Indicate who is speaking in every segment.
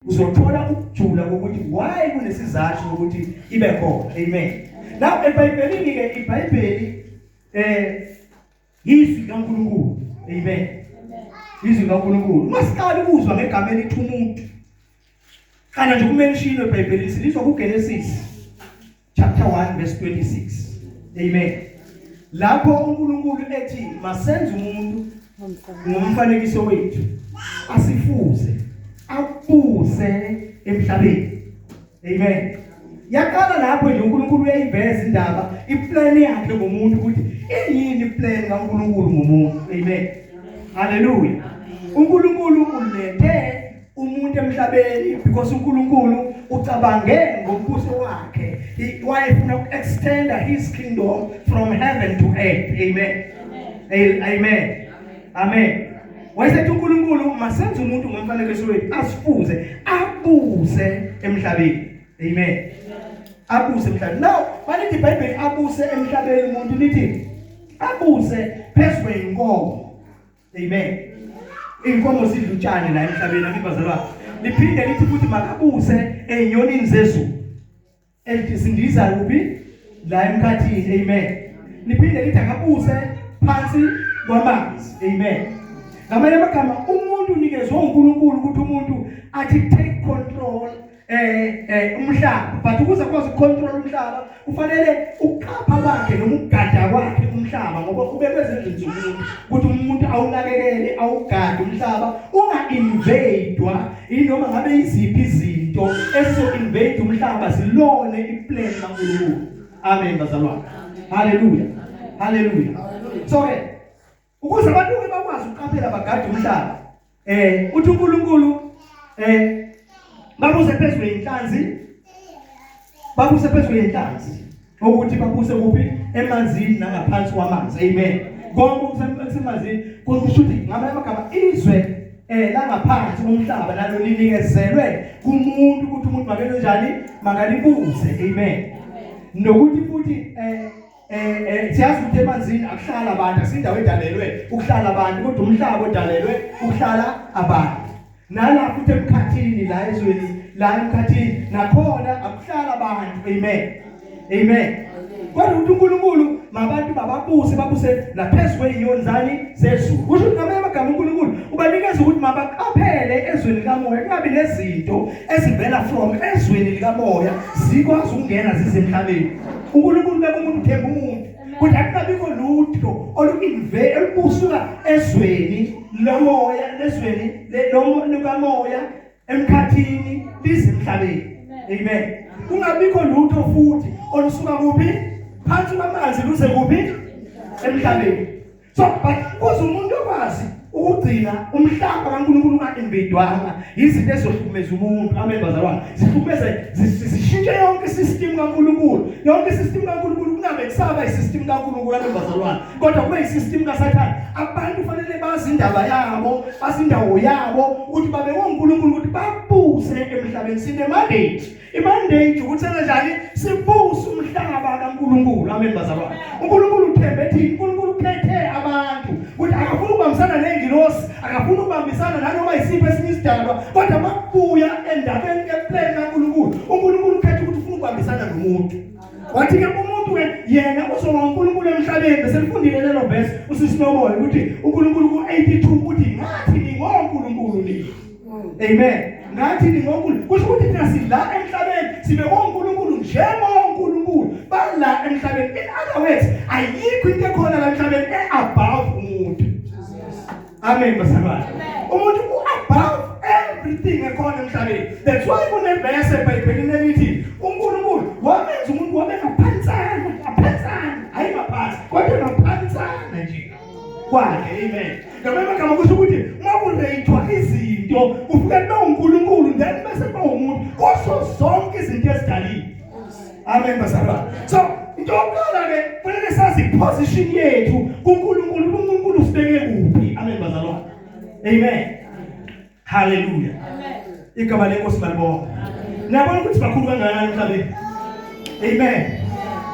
Speaker 1: uzothola ukujula ukuthi why kunesizathu ukuthi ibe khona. Amen. Now eBhayibhelini ke iBhayibheli izwi kaNkulunkulu. Amen. Izwi kaNkulunkulu. Masiqala ukuzwa ngegama elithi umuntu. Kana nje kumention eBhayibhelini silizwa kuGenesis chapter 1 verse 26. Amen. Lapho uNkulunkulu ethi masenze umuntu ngomfanekiso wethu asifuze abuse emhlabeni. Amen. Yaqala lapho nje uNkulunkulu uyayiveza indaba iplan yakhe ngomuntu ukuthi eyini iplan kaNkulunkulu ngomuntu. Amen. Hallelujah. uNkulunkulu ulethe umuntu emhlabeni because uNkulunkulu ucabange ngombuso wakhe. Wayefuna uku-extend his kingdom from heaven to earth. Amen. Amen. Amen. Wayesethi uNkulunkulu masenze umuntu ngomfanekiso wethu asifuze abuse emhlabeni. Amen. Abuse emhlabeni. Now, manje iBhayibheli abuse emhlabeni umuntu lithi abuse phezu kweinkomo. Amen. Inkomo sidla utshani la emhlabeni akubazalwa. Liphinde lithi futhi makabuse enyonini zezulu. Elithi sindiza kuphi? La emkhathini. Amen. Liphinde lithi akabuse phansi kwamanzi. Amen. Ngamanye amagama umuntu unikezwe uNkulunkulu ukuthi umuntu athi take control umhlaba. But ukuze akwazi ukucontrol umhlaba kufanele uqapha bakhe noma ukugada kwakhe umhlaba ngoba kube kwezindlu zomuntu ukuthi umuntu awunakekele awugade umhlaba unga-invadwa inoma ngabe iziphi izinto ezizo-invade umhlaba zilone iplan kaNkulunkulu. Amen bazalwane. Hallelujah. Hallelujah. So ukuze abantu bakwazi ukuqaphela bagade umhlaba uthi uNkulunkulu babuse phezulu inhlanzi babuse phezulu inhlanzi ukuthi babuse kuphi emanzini nangaphansi kwamanzi. Amen. Konke okusemanzini kusho ukuthi ngamanye amagama izwe langaphansi komhlaba nalo linikezelwe kumuntu ukuthi umuntu makene njani makalibuze. Amen. Nokuthi futhi siyazi ukuthi emanzini akuhlala abantu asindawo edalelwe ukuhlala abantu kodwa umhlaba odalelwe ukuhlala abantu. Nala futhi emkhathini la ezweni la emkhathini nakhona akuhlala abantu. Amen. Amen. Kodwa uNkulunkulu mabantu bababuse babuse laphezu kwezinyoni zani zezulu. Kusho ukuthi ngamanye amagama uNkulunkulu ubanikeza ukuthi mabaqaphele ezweni likamoya kungabi nezinto ezivela from ezweni likamoya zikwazi ukungena zisemhlabeni. uNkulunkulu beka umuntu themba umuntu ukuthi akungabikho lutho olu-invade olubusuka ezweni lomoya lezweni likamoya emkhathini lize emhlabeni. Amen. Kungabikho lutho futhi olusuka kuphi phansi kwamanzi luze kuphi emhlabeni. So but kuze umuntu okwazi ukugcina umhlaba kaNkulunkulu unga-invadwanga izinto ezohlukumeza umuntu. Amen bazalwane. Zishintshe yonke isystem kaNkulunkulu. Yonke isystem kaNkulunkulu kungabe kusaba isystem kaNkulunkulu. Amen bazalwane. Kodwa kube isystem kaSathane. Abantu fanele bazi indaba yabo, bazi indawo yabo ukuthi babe ngoNkulunkulu ukuthi babuse emhlabeni. Sine mandate. Imandate ukuthi kanjani sibuse umhlaba kaNkulunkulu. Amen bazalwane. uNkulunkulu uthembe ethi uNkulunkulu ukhethe abantu ukuthi akafuna ukubambisana nengilosi, akafuna ukubambisana nanoma isiphi esinye isidalwa, kodwa makubuya endabeni eplan kaNkulunkulu uNkulunkulu ukhethe ukuthi ufuna ukubambisana nomuntu. Wathi ke umuntu yena uzoba uNkulunkulu emhlabeni. Bese lifundile lelo verse uSisinomoya ukuthi uNkulunkulu ku-82 uthi ngathi ningoNkulunkulu nini. Amen. Ngathi ningoNkulunkulu kusho ukuthi thina sidla emhlabeni sibe ngoNkulunkulu njengoNkulunkulu bala emhlabeni. In other words ayikho into ekhona la emhlabeni above umuntu. Amen bazalwane. Umuntu u-above everything ekhona emhlabeni. That's why kuneverse eBhayibhelini elithi uNkulunkulu wamenza umuntu wabeka phansi hayi ngaphansi kodwa ngaphansi nje kwakhe. Amen. Ngamanye amagama kusho ukuthi makureyithwa izinto ufike noNkulunkulu then bese bawumuntu kusho zonke izinto ezidalile. Amen bazalwane. So into yokuqala ke kufanele sazi position yethu kuNkulunkulu. uNkulunkulu usibeke kuphi. Amen bazalwane. Amen. Hallelujah. Amen. Igama lenkosi malibonga. Niyabona ukuthi bakhulu kangakanani emhlabeni. Amen.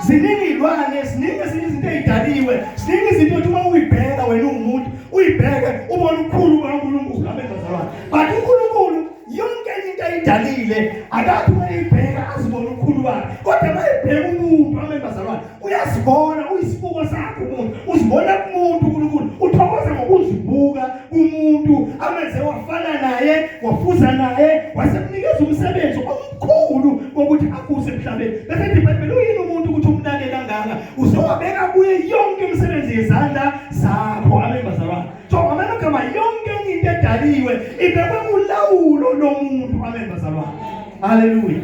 Speaker 1: Ziningi ilwane, ziningi izinto ezidaliwe, ziningi izinto othi uma uyibheka wena umuntu uyibheke ubona ukukhulu kaNkulunkulu. Amen bazalwane. But uNkulunkulu yonke into ayidalile akathi mayibheka azibona ukhulu wakhe kodwa mayibheka umuntu amembazalwane uyazibona uyisibuko sakhe umuntu uzibona kumuntu uNkulunkulu uthokoza ngokuzibuka umuntu amenze wafana naye wafuza naye wasemnikeza umsebenzi omkhulu wokuthi akuse emhlabeni bese iBhayibheli uyini umuntu ukuthi umnake kangaka uzowabeka kuye yonke imisebenzi yezandla zakho amembazalwane so amagama yonke into edaliwe ibekwe kulawulo lomuntu amembazalwane haleluya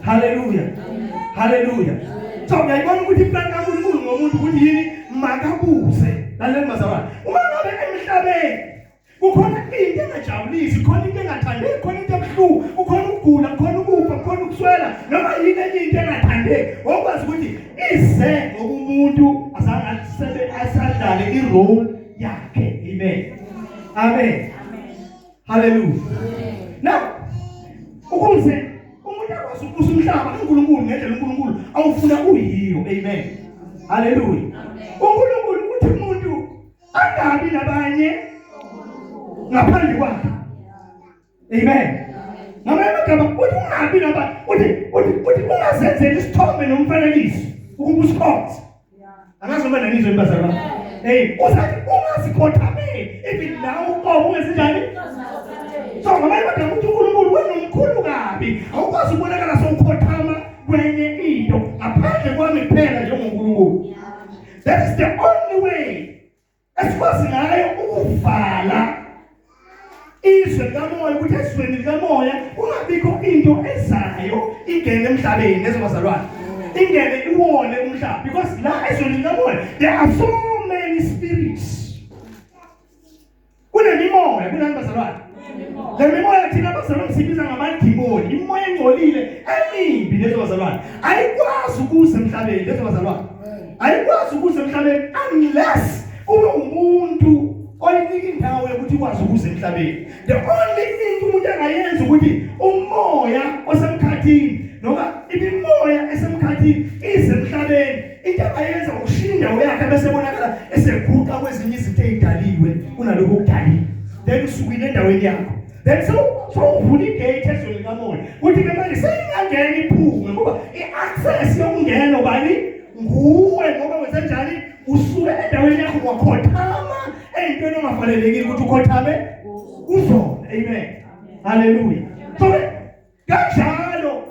Speaker 1: haleluya haleluya so ngiyayibona ukuthi impela kaNkulunkulu ngomuntu ukuthi yini makabuse lalela bazalwane uma ngabe emhlabeni kukhona into engajabulisi khona into engathandeki khona into ebuhlungu kukhona ukugula khona ukufa khona ukuswela noma yini enye into engathandeki okwazi ukuthi ize ngokumuntu azangasebe asadlale irole yakhe amen amen haleluya now ukuze umuntu akwazi ukubusa umhlaba uNkulunkulu ngendlela uNkulunkulu awufuna uyiyo amen haleluya uNkulunkulu uthi umuntu angabi nabanye ngaphandle kwakhe amen ngamanye amagama uthi ungabi nabanye uthi ungazenzeli isithombe nomfanekiso ukuba usikhonze angazi noma nanizwe imbazalwane uzathi ungazikhothameli even nawe uqobo ungezinjani so ngamanye amagama uthi uNkulunkulu wena umkhulu kabi awukwazi ukubonakala sowukhothama kwenye into ngaphandle kwami kuphela njengoNkulunkulu. That is the only way esikwazi ngayo ukuvala izwe likamoya ukuthi esizweni likamoya ungabikho into ezayo ingene emhlabeni ezobazalwane ingene iwone umhlaba because la ezweni likamoya there are so many spirits kunemimoya kunani bazalwane le mimoya thina bazalwane sibiza ngamadimoni imoya engcolile emimbi lezobazalwane ayikwazi ukuza emhlabeni lezobazalwane ayikwazi ukuza emhlabeni unless ube umuntu oyinika indawo yokuthi ikwazi ukuza emhlabeni. The only thing umuntu angayenza ukuthi umoya osemkhathini noma imimoya esemkhathini ize emhlabeni into ayenza ukushinda indawo yakhe bese bonakala eseguqa kwezinye izinto ezidaliwe kunalokho okudaliwe then usukile endaweni yakho then so uvula igate ezweni likamoya uthi ke manje seyingangena iphume ngoba iaccess yokungena bani nguwe ngoba wenza njani usuke endaweni yakho wakhothama entweni ongafanelekile ukuthi ukhothame uzona amen haleluya so kanjalo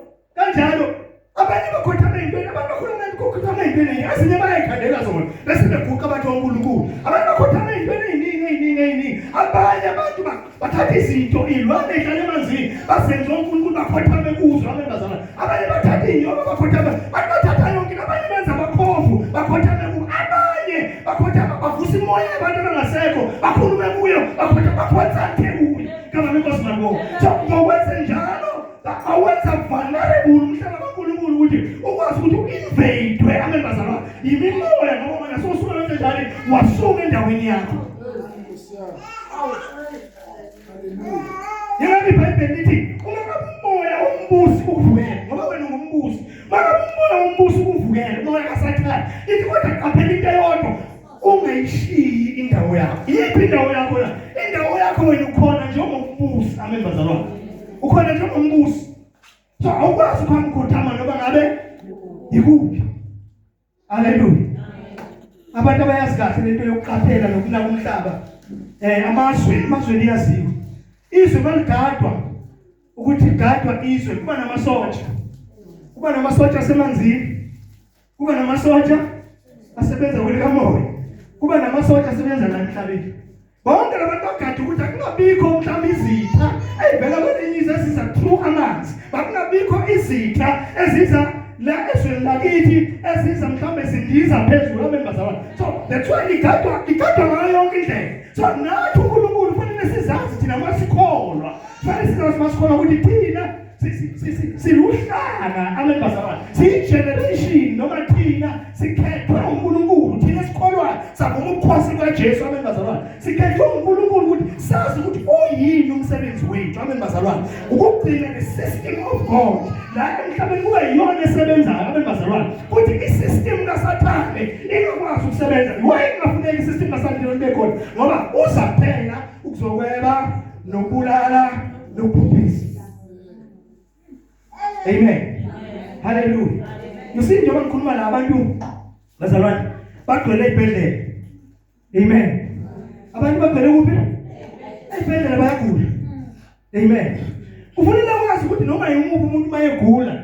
Speaker 1: abanye bakhothama entweni abantu bakhuluma ngokhothama entweni asinye bayayikhandela zona bese beguqa abantu boNkulunkulu abantu bakhothama entweni eziningi abanye abantu bathatha izinto ilwane ehlale emanzini basenza uNkulunkulu bakhothame kuzo abantazana abanye bathatha inyoka bakhothama bathatha yonke abanye benza abakhofu bakhothame abanye bakhothama bavusa imoya abantu abangasekho bakhulume kuyo bakhothama bakhonzathe kuyo kama inkosi mabo so ngokwenza njalo awenza vulnerable umhlaba kaNkulunkulu ukuthi ukwazi ukuthi uinvade amembazalwane imimoya ngoba manje sosuka lonke njalo wasuka endaweni yakho. Yena iBhayibheli lithi umoya ombusi uvukele ngoba wena ungumbusi maka umoya ombusi uvukele umoya kaSathane ithi kodwa qaphela into eyodwa ungayishiyi indawo yakho. Yiphi indawo yakho la? Indawo yakho wena ukhona njengombusi amembazalwane ukhona njengombusi so awukwazi ukumkhothama noba ngabe ikuphi. Haleluya. Abantu abayazi kahle lento yokuqaphela nokunaka umhlaba amazwe liyaziwa izwe baligadwa ukuthi gadwa izwe kuba namasotsha asemanzini kuba namasotsha asebenza kwelikamoya kuba namasotsha asebenza la emhlabeni bonke labantu bagada ukuthi akungabikho mhlawumbe izitha eyivela kwelinye izwe eziza through amanzi bakungabikho izitha eziza la ezweni lakithi eziza mhlawumbe zindiza phezulu abembazalwane so that's why igadwa ngayo yonke indlela so nathi uNkulunkulu kufanele sizazi thina masikholwa kufanele sizazi masikholwa ukuthi thina siluhlanga abembazalwane sigeneration noma thina sikhethwe uNkulunkulu thina sikholwa sabona ukukhosi kaJesu abembazalwane sikhethwe uNkulunkulu ukuthi sazi ukuthi oyini umsebenzi wethu abembazalwane ukugcina the system of God la emhlabeni kube yiyona esebenzayo abembazalwane ukuthi isystem kaSathane ingakwazi ukusebenza why ingafuneki isystem kaSathane lekhona ngoba uzaphela ukuzokweba nokubulala nokubhubhisa Amen. Hallelujah. Usithi njengoba ngikhuluma la abantu bazalwane bagcwele ibhedlela. Amen. Abantu bagcwele kuphi? Ibhedlela bayagula. Amen. Kufanele ukwazi ukuthi noma yimuphi umuntu mayegula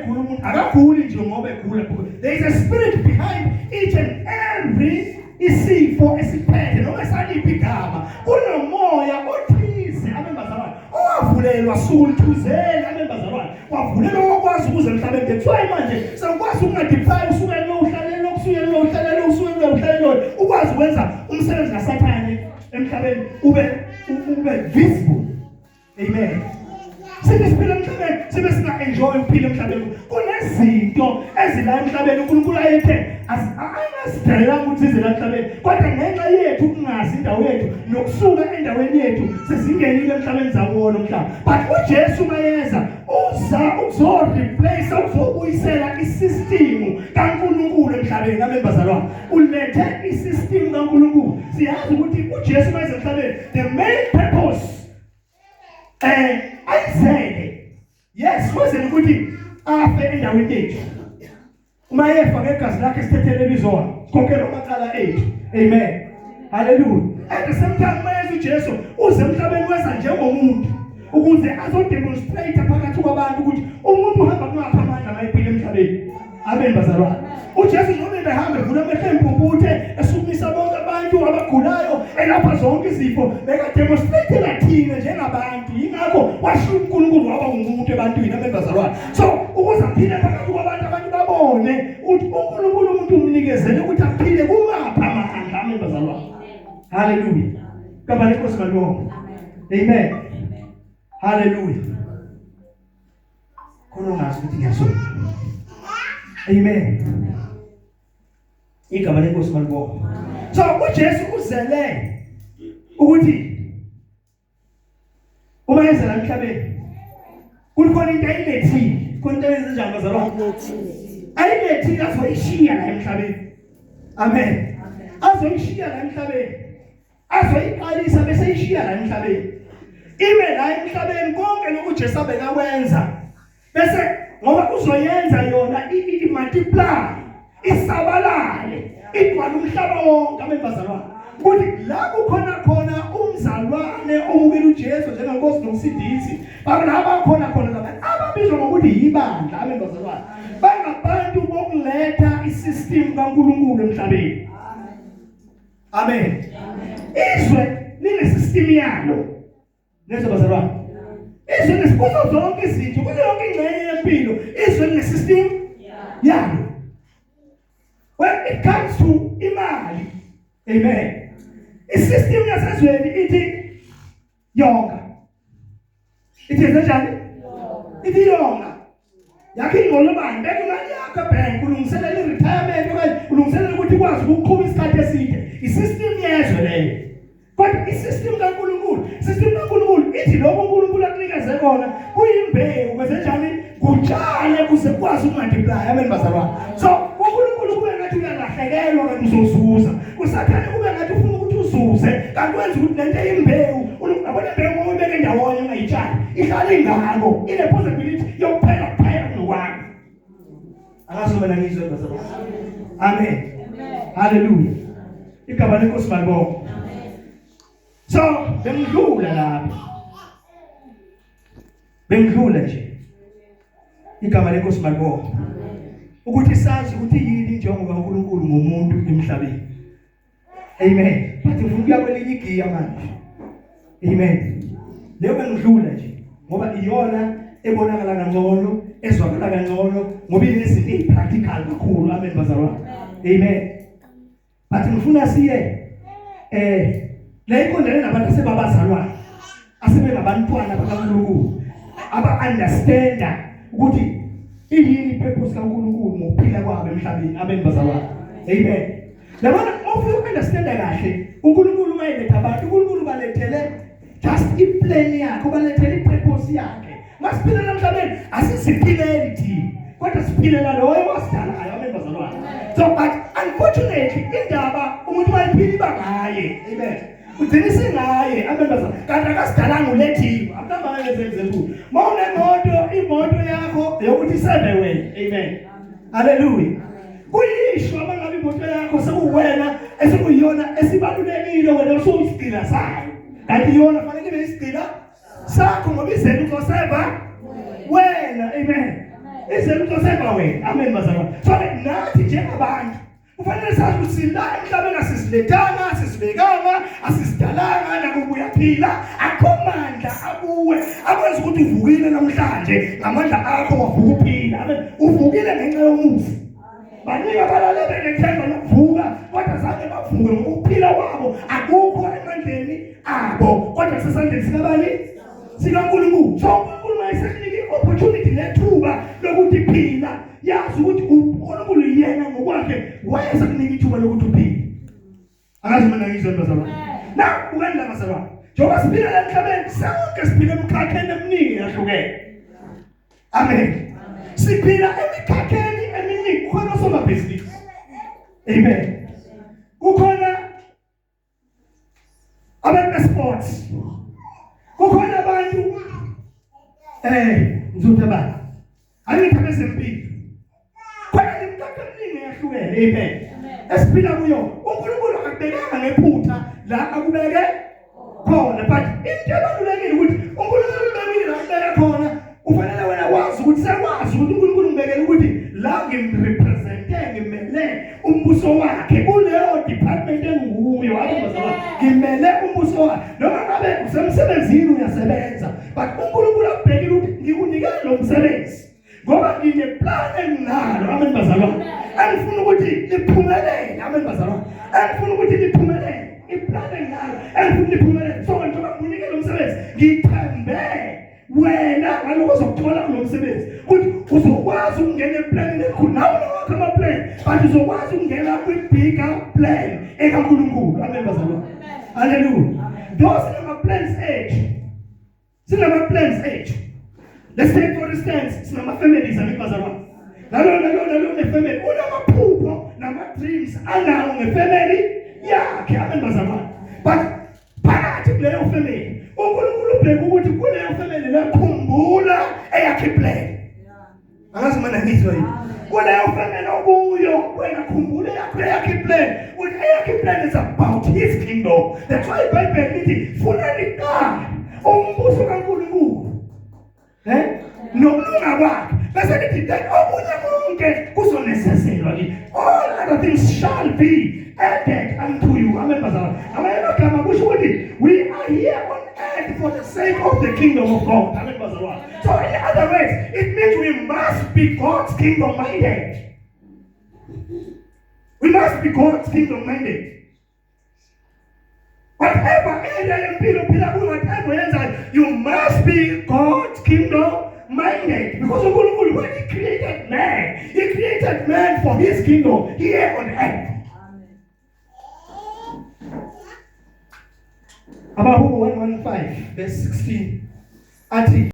Speaker 1: umuntu akaguli nje ngoba egula. There is a spirit behind each and every isifo esiphethe noma esaliphi igama. Kunomoya othize abembazalwane owavulelwa sukuthuzela abembazalwane. Wavulelwa okwazi ukuze emhlabeni kuthiwa manje sengikwazi ukungadiphayi usukela lokuhlalela ukusukela lokuhlalela usukela lokuhlalela ukwazi ukwenza umsebenzi kaSathane emhlabeni ube visible. Amen. Siphila emhlabeni sibe singa enjoy ukuphila emhlabeni. Kunezinto ezila emhlabeni uNkulunkulu ayethe ayasidalela ukuthi izela emhlabeni. Kodwa ngenxa yethu ukungazi indawo yethu nokusuka endaweni yethu sesingenile emhlabeni zawona umhlaba. But uJesu mayeza uza ukuzoreplace ukuzobuyisela isystem kaNkulunkulu emhlabeni abembazalwane. Ulethe isystem kaNkulunkulu. Siyazi ukuthi uJesu mayeza emhlabeni the main purpose ayizele. Yes, wazele ukuthi afe endaweni yethu. Uma yefa ngegazi lakhe sithethele bizona. Konkela amacala ethu. Amen. Hallelujah. At the same time mayeza uJesu uze emhlabeni weza njengomuntu ukuze azodemonstrate phakathi kwabantu ukuthi umuntu uhamba kungapha amandla mayiphila emhlabeni. Abembazalwane. uJesu noma behamba evula amehlo empumputhe esukisa bonke abantu abagulayo elapha zonke izifo bekademonstrate thina njengabantu. Yingakho washiya uNkulunkulu waba ngumuntu ebantwini abembazalwane. So ukuze aphile phakathi kwabantu abantu babone ukuthi uNkulunkulu umuntu umnikezele ukuthi aphile kungapha amandla abembazalwane. Hallelujah. Kabale Nkosi malibonga. Amen. Hallelujah. Kono ngazi ukuthi ngiyasona. Amen. Igama lenkosi malibonga. So uJesu uzele ukuthi uma ezela emhlabeni kukhona into ayilethile, konke ezenjani bazalwane? Ayilethile azoyishiya la emhlabeni. Amen. Azoyishiya la emhlabeni. Azoyiqalisa bese yishiya la emhlabeni. Ime la emhlabeni konke lokhu Jesu abekakwenza. Bese ngoba uzoyenza yona multiply isabalale igcwala umhlaba wonke abembazalwane. Ukuthi la kukhona umzalwane omukela uJesu njengenkosi nomsindisi. Balaba khona labantu ababizwa ngokuthi yibandla abembazalwane. Bangabantu bokuletha isystem kaNkulunkulu emhlabeni. Amen. Izwe linesystem yalo. Nese bazalwane. Izwe lesikuzo zonke izinto, kuzo yonke ingxenye yempilo, izwe linesystem yalo. When it comes to imali, amen. Isystem yasezweni ithi yonga. Ithi njani? Ithi yonga. Yakhe ingolobani beka imali yakho bank ulungiselela retirement okanye ulungiselela ukuthi ukwazi ukuqhubha isikhathi eside. Isystem yezwe leyo. Kodwa isystem kaNkulunkulu, ithi lokho uNkulunkulu akunikeze kona kuyimbewu kwenzenjani kutshale kuze kwazi ukumultiply abembazalwane. So uNkulunkulu kube ngathi uyalahlekelwa kanti uzozuza. Kusathane kube ngathi ufuna ukuthi uzuze kanti wenza ukuthi lento eyimbewu uyabona imbewu oyibeke ndawonye ungayitshali ihlala ingako ine possibility yokuphela nokwakho. Akazoba ngizwe bazalwane. Amen. Hallelujah. Igama lenkosi malibonga. So bengidlula lapha. Bengidlula nje. Igama lenkosi malibonga. Ukuthi sazi ukuthi yini injongo kaNkulunkulu ngomuntu emhlabeni. Amen. Bathi ufuna kwelinye igiya manje. Amen. Leyo bengidlula nje ngoba iyona ebonakala kangcono, ezwakala kangcono ngoba inezinto ezipractical kakhulu amen bazalwane. Amen. Bathi ngifuna siye la ikhondane nabantu asebabazalwane asebengabantwana bakaNkulunkulu aba-understanda ukuthi iyini purpose kaNkulunkulu ngokuphila kwabo emhlabeni abembazalwane. Amen. Labona ufuna ukunderstanda kahle uNkulunkulu mayeletha abantu uNkulunkulu balethele just iplan yakhe balethele ipurpose yakhe. Masiphilela emhlabeni asisiphileli thina kodwa siphilela loyo wasidalayo abembazalwane. So but unfortunately indaba umuntu wayiphila bangaye. Amen. Ugcina singaye abembazalwane kanti akasidalanga ulethiwe. Akunabantu ezenze lutho. Mawunemoto imoto yakho yokuthi sebe wena. Amen. Hallelujah. Kuyisho abangabe imoto yakho sekuwena esikuyona esibalulekile wena usuyisigcina sayo. Kanti yona fanele ibe isigcina sakho ngoba izelo uzoseva wena. Amen. Izelo uzoseva wena. Amen bazalwane. So nathi njengabantu kufanele sazi ukuthi sila emhlabeni asizilethanga, asizibekanga, asisidalanga nakubuya phila. Akho mandla akuwe akwenza ukuthi uvukile namhlanje ngamandla akho wavuka uphila. Amen. Uvukile ngenxa yomusa. Baningi abalalele ngethemba lokuvuka kodwa zange bavuke ngokuphila wabo akukho emandleni abo kodwa sesandleni sikabani? SikaNkulunkulu. So uNkulunkulu mayesekunike opportunity nethuba lokuthi phila, yazi ukuthi uNkulunkulu yena ngokwakhe wayeza kunika ithuba lokuthi uphile. Angazi mina ngizwe bazalwane. Na ukandla bazalwane. Njengoba siphila la emhlabeni sonke siphila emkhakheni eminingi yahlukene. Amen. Siphila emikhakheni eminingi khona somabhizinisi. Amen. Kukhona abantu besports. Kukhona abantu ngizothabana. Ayikho bezempilo. Khona imikhakheni eminingi yahlukene. Amen. Esiphila kuyo uNkulunkulu akubekanga ngephutha la akubeke khona, but into ebalulekile ukuthi uNkulunkulu ubekile la akubeke khona. Ufanele wena wazi ukuthi sekwazi ukuthi uNkulunkulu umbekele ukuthi la ngimrepresente ngimele umbuso wakhe kuleyo department enguyo. Abazalwane ngimele umbuso wakhe noma ngabe usemsebenzini uyasebenza, but uNkulunkulu akubhekile ukuthi ngikunikele lo msebenzi ngoba ngine-plan enginalo. Amen bazalwane. Angifuna ukuthi liphumelele. Amen bazalwane. Angifuna ukuthi liphumelele iplan enginalo. Angifuna liphumelele. So njengoba ngikunike lo msebenzi ngithembe wena ngaloko uzokuthola kulo msebenzi ukuthi uzokwazi ukungena eplanini elikhulu. Nawe wakho ama-plan but uzokwazi ukungena kwi-bigger plan ekaNkulunkulu. Amen bazalwane. Hallelujah. Those sinama-plans ethu. Sinama-plans ethu. Let's take for instance sinama-families. Amen bazalwane. Nalo ne-family unamaphupho nama-dreams anawo nge-family yakhe. Amen bazalwane. But phakathi kuleyo family uNkulunkulu ubheka ukuthi kuleyo family lekhumbula eyakhe plan. Angazi mina ngizwe yini. Kuleyo family okuyo wena khumbula eyakhe plan. Ukuthi eyakhe plan is about his kingdom. That's why iBhayibheli lithi funa liqala umbuso kaNkulunkulu. Nokulunga kwakhe. Bese lithi that okunye konke kuzonesezelwa kithi. All other things shall be added unto you. Amen bazalwane. Amagama kusho ukuthi we are here on earth for the sake of the kingdom of God. Amen bazalwane. So in other words, it means we must be God's kingdom minded. We must be God's kingdom minded. Whatever area empilo phila kuyo, whatever yenza, you must be God's kingdom minded. Because uNkulunkulu when he created man for his kingdom here on earth. Habakkuk 1:15 verse 16.